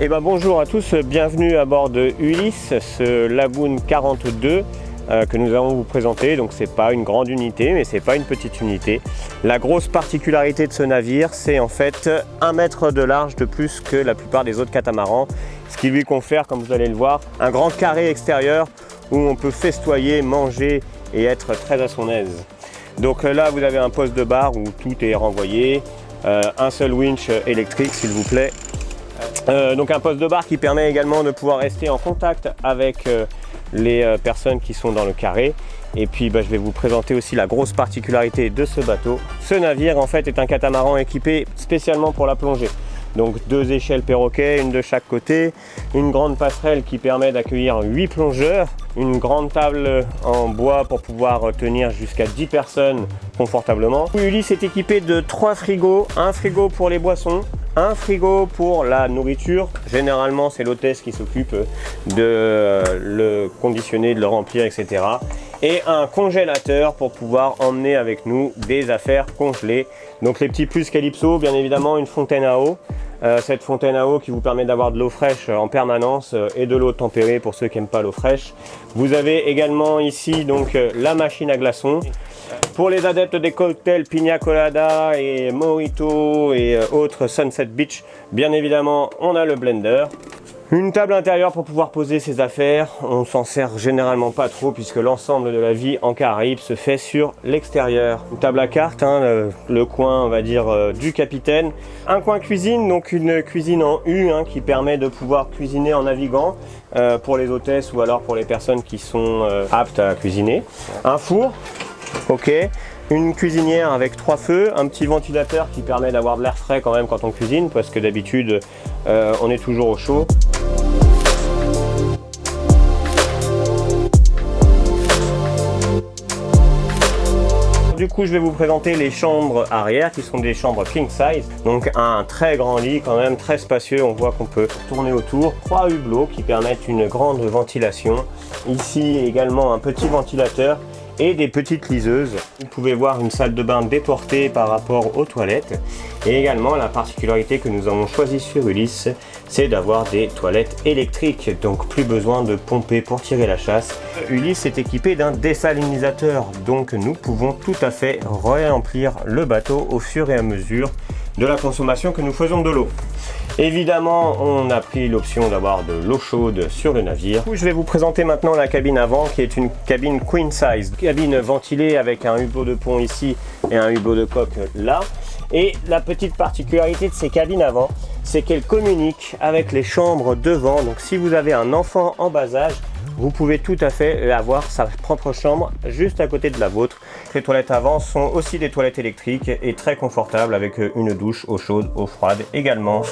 Et bonjour à tous, bienvenue à bord de Ulysse, ce Lagoon 42 que nous allons vous présenter. Donc c'est pas une grande unité, mais c'est pas une petite unité. La grosse particularité de ce navire, c'est en fait 1 mètre de large de plus que la plupart des autres catamarans, ce qui lui confère, comme vous allez le voir, un grand carré extérieur où on peut festoyer, manger et être très à son aise. Donc là vous avez un poste de bar où tout est renvoyé, un seul winch électrique s'il vous plaît. Donc un poste de bar qui permet également de pouvoir rester en contact avec les personnes qui sont dans le carré. Et puis je vais vous présenter aussi la grosse particularité de ce bateau. Ce navire en fait est un catamaran équipé spécialement pour la plongée. Donc 2 échelles perroquets, une de chaque côté, une grande passerelle qui permet d'accueillir 8 plongeurs, une grande table en bois pour pouvoir tenir jusqu'à 10 personnes confortablement. Ulysse est équipé de 3 frigos, un frigo pour les boissons, un frigo pour la nourriture. Généralement c'est l'hôtesse qui s'occupe de le conditionner, de le remplir, etc. Et un congélateur pour pouvoir emmener avec nous des affaires congelées. Donc les petits plus Calypso, bien évidemment une fontaine à eau. Cette fontaine à eau qui vous permet d'avoir de l'eau fraîche en permanence et de l'eau tempérée pour ceux qui n'aiment pas l'eau fraîche. Vous avez également ici donc la machine à glaçons. Pour les adeptes des cocktails Pina Colada et Mojito et autres Sunset Beach, bien évidemment on a le blender. Une table intérieure pour pouvoir poser ses affaires. On s'en sert généralement pas trop puisque l'ensemble de la vie en Caraïbes se fait sur l'extérieur. Une table à cartes, le coin on va dire du capitaine. Un coin cuisine, donc une cuisine en U qui permet de pouvoir cuisiner en naviguant pour les hôtesses ou alors pour les personnes qui sont aptes à cuisiner. Un four, ok. Une cuisinière avec 3 feux, un petit ventilateur qui permet d'avoir de l'air frais quand même quand on cuisine parce que d'habitude on est toujours au chaud. Du coup, je vais vous présenter les chambres arrière qui sont des chambres king size. Donc un très grand lit quand même, très spacieux. On voit qu'on peut tourner autour. 3 hublots qui permettent une grande ventilation. Ici également un petit ventilateur et des petites liseuses. Vous pouvez voir une salle de bain déportée par rapport aux toilettes. Et également la particularité que nous avons choisi sur Ulysse, c'est d'avoir des toilettes électriques, donc plus besoin de pomper pour tirer la chasse. Ulysse est équipé d'un désalinisateur, donc nous pouvons tout à fait remplir le bateau au fur et à mesure de la consommation que nous faisons de l'eau. Évidemment, on a pris l'option d'avoir de l'eau chaude sur le navire. Je vais vous présenter maintenant la cabine avant, qui est une cabine queen size. Cabine ventilée avec un hublot de pont ici et un hublot de coque là. Et la petite particularité de ces cabines avant, c'est qu'elles communiquent avec les chambres devant. Donc si vous avez un enfant en bas âge, vous pouvez tout à fait avoir sa propre chambre juste à côté de la vôtre. Les toilettes avant sont aussi des toilettes électriques et très confortables avec une douche eau chaude, eau froide également.